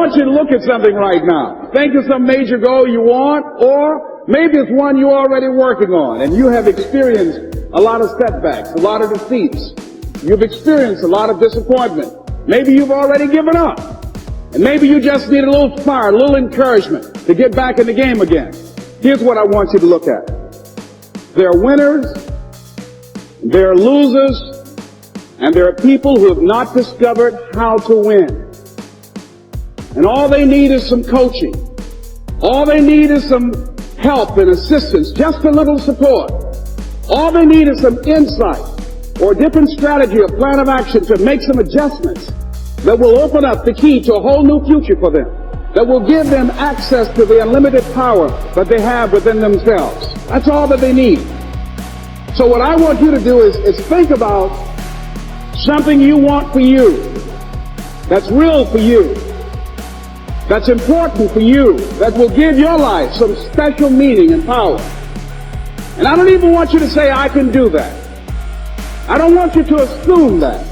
want you to look at something right now. Think of some major goal you want, or maybe it's one you're already working on, and you have experienced a lot of setbacks, a lot of defeats. You've experienced a lot of disappointment. Maybe you've already given up. And maybe you just need a little fire, a little encouragement to get back in the game again. Here's what I want you to look at. There are winners, there are losers, and there are people who have not discovered how to win. And all they need is some coaching. All they need is some help and assistance, just a little support. All they need is some insight or a different strategy, a plan of action to make some adjustments that will open up the key to a whole new future for them, that will give them access to the unlimited power that they have within themselves. That's all that they need. So what I want you to do is think about something you want for you, that's real for you, that's important for you, that will give your life some special meaning and power. And I don't even want you to say, I can do that. I don't want you to assume that.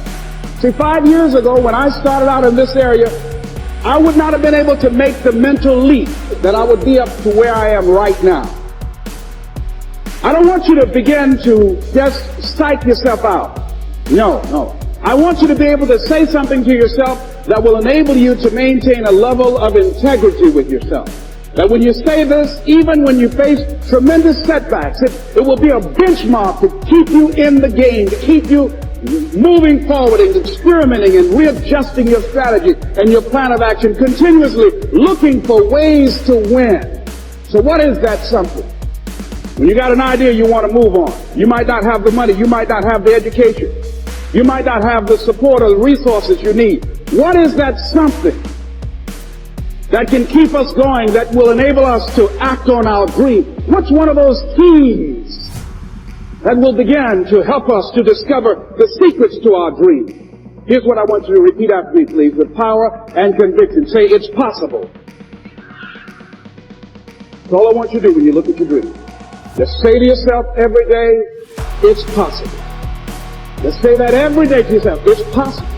See, 5 years ago when I started out in this area, I would not have been able to make the mental leap that I would be up to where I am right now. I don't want you to begin to just psych yourself out. No. I want you to be able to say something to yourself that will enable you to maintain a level of integrity with yourself. That when you say this, even when you face tremendous setbacks, it will be a benchmark to keep you in the game, to keep you moving forward and experimenting and readjusting your strategy and your plan of action, continuously looking for ways to win. So what is that something? When you got an idea you want to move on, you might not have the money, you might not have the education, you might not have the support or the resources you need. What is that something that can keep us going, that will enable us to act on our dream? What's one of those keys that will begin to help us to discover the secrets to our dream? Here's what I want you to repeat after me, please, with power and conviction. Say, it's possible. That's all I want you to do when you look at your dream. Just say to yourself every day, it's possible. Just say that every day to yourself, it's possible.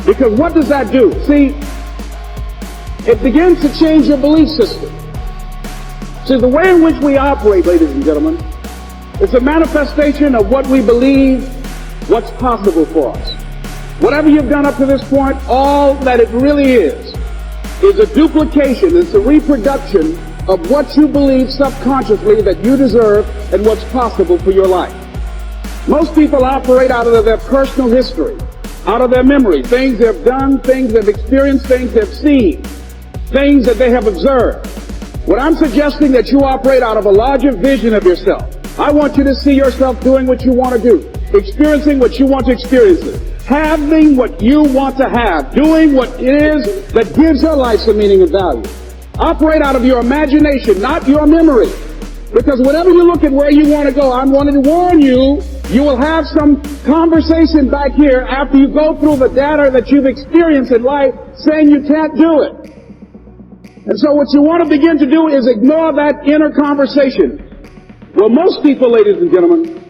Because what does that do? See, it begins to change your belief system. See, the way in which we operate, ladies and gentlemen, it's a manifestation of what we believe, what's possible for us. Whatever you've done up to this point, all that it really is a duplication, it's a reproduction of what you believe subconsciously that you deserve and what's possible for your life. Most people operate out of their personal history, out of their memory, things they've done, things they've experienced, things they've seen, things that they have observed. What I'm suggesting that you operate out of a larger vision of yourself. I want you to see yourself doing what you want to do, experiencing what you want to experience, having what you want to have, doing what it is that gives your life some meaning and value. Operate out of your imagination, not your memory. Because whenever you look at where you want to go, I'm wanting to warn you, you will have some conversation back here after you go through the data that you've experienced in life saying you can't do it. And so what you want to begin to do is ignore that inner conversation. Well, most people, ladies and gentlemen,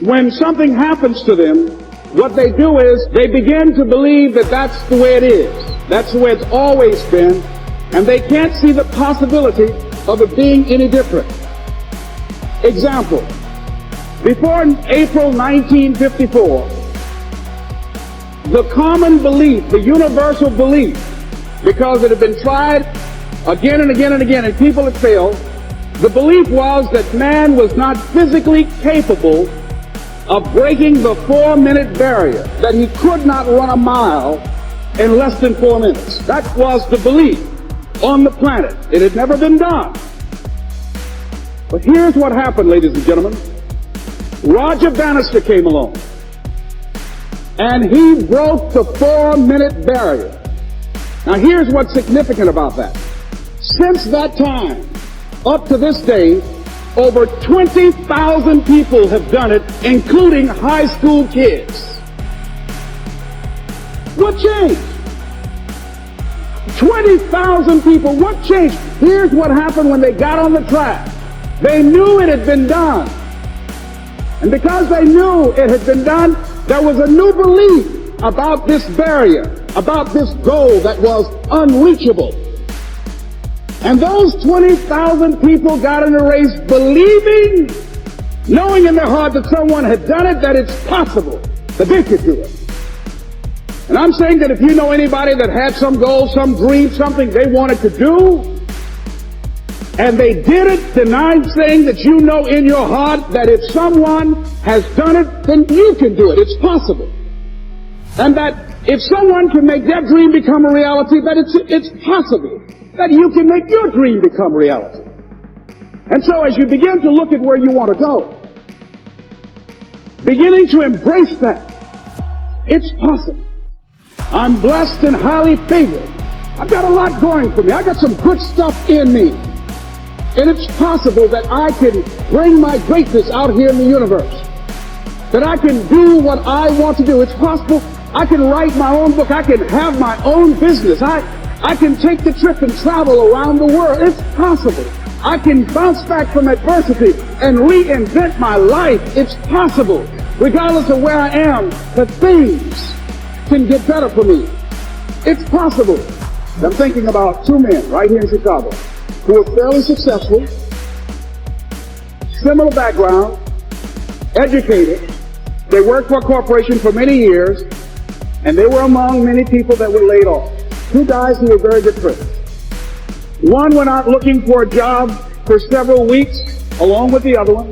when something happens to them, what they do is they begin to believe that that's the way it is. That's the way it's always been. And they can't see the possibility of it being any different. Example. Before April 1954, the common belief, the universal belief, because it had been tried again and again and again and people had failed, the belief was that man was not physically capable of breaking the 4-minute barrier, that he could not run a mile in less than 4 minutes. That was the belief on the planet. It had never been done. But here's what happened, ladies and gentlemen. Roger Bannister came along, and he broke the 4-minute barrier. Now here's what's significant about that. Since that time, up to this day, over 20,000 people have done it, including high school kids. What changed? 20,000 people, what changed? Here's what happened when they got on the track. They knew it had been done. And because they knew it had been done, there was a new belief about this barrier, about this goal that was unreachable. And those 20,000 people got in the race believing, knowing in their heart that someone had done it, that it's possible that they could do it. And I'm saying that if you know anybody that had some goal, some dream, something they wanted to do, and they did it, then I'm saying that you know in your heart that if someone has done it, then you can do it. It's possible. And that if someone can make their dream become a reality, that it's possible that you can make your dream become reality. And so as you begin to look at where you want to go, beginning to embrace that, it's possible. I'm blessed and highly favored. I've got a lot going for me. I got some good stuff in me. And it's possible that I can bring my greatness out here in the universe. That I can do what I want to do. It's possible I can write my own book. I can have my own business. I can take the trip and travel around the world. It's possible. I can bounce back from adversity and reinvent my life. It's possible. Regardless of where I am, that things can get better for me. It's possible. I'm thinking about two men right here in Chicago who were fairly successful, similar background, educated. They worked for a corporation for many years, and they were among many people that were laid off. Two guys who were very good friends. One went out looking for a job for several weeks along with the other one,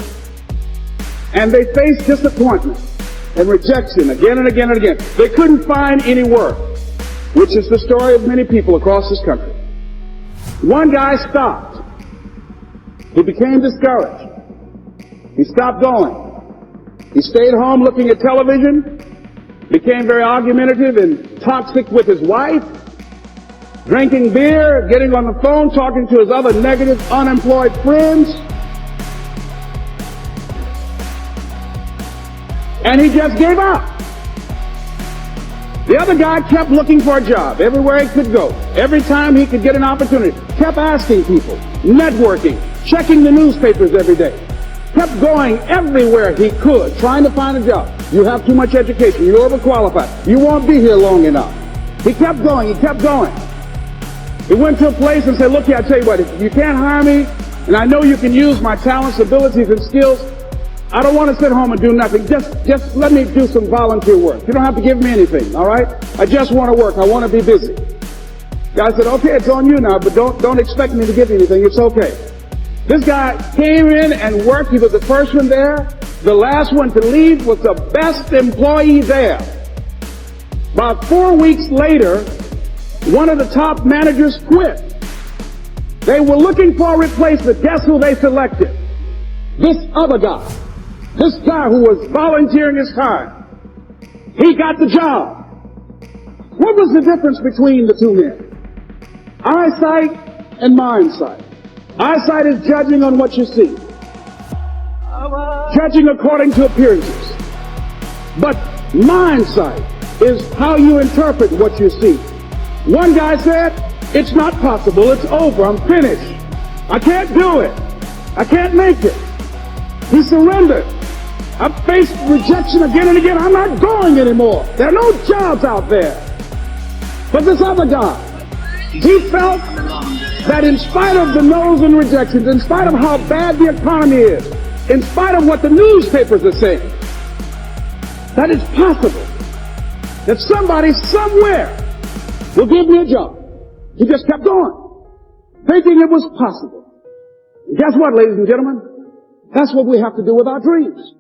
and they faced disappointment and rejection again and again and again. They couldn't find any work, which is the story of many people across this country. One guy stopped. He became discouraged. He stopped going. He stayed home looking at television, became very argumentative and toxic with his wife, drinking beer, getting on the phone, talking to his other negative, unemployed friends. And he just gave up. The other guy kept looking for a job everywhere he could go. Every time he could get an opportunity, kept asking people, networking, checking the newspapers every day. Kept going everywhere he could, trying to find a job. You have too much education. You're overqualified. You won't be here long enough. He kept going. He kept going. He went to a place and said, look here, I tell you what, if you can't hire me, and I know you can use my talents, abilities, and skills, I don't want to sit home and do nothing. Just let me do some volunteer work. You don't have to give me anything, all right? I just want to work. I want to be busy. Guy said, okay, it's on you now, but don't expect me to give you anything. It's okay. This guy came in and worked. He was the first one there. The last one to leave was the best employee there. About 4 weeks later, one of the top managers quit. They were looking for a replacement. Guess who they selected? This other guy. This guy who was volunteering his time. He got the job. What was the difference between the two men? Eyesight and mindsight. Eyesight is judging on what you see. Judging according to appearances. But mindsight is how you interpret what you see. One guy said, it's not possible, it's over, I'm finished. I can't do it. I can't make it. He surrendered. I've faced rejection again and again. I'm not going anymore. There are no jobs out there. But this other guy, he felt that in spite of the no's and rejections, in spite of how bad the economy is, in spite of what the newspapers are saying, that it's possible that somebody somewhere will give me a job. He just kept going, thinking it was possible. And guess what, ladies and gentlemen? That's what we have to do with our dreams.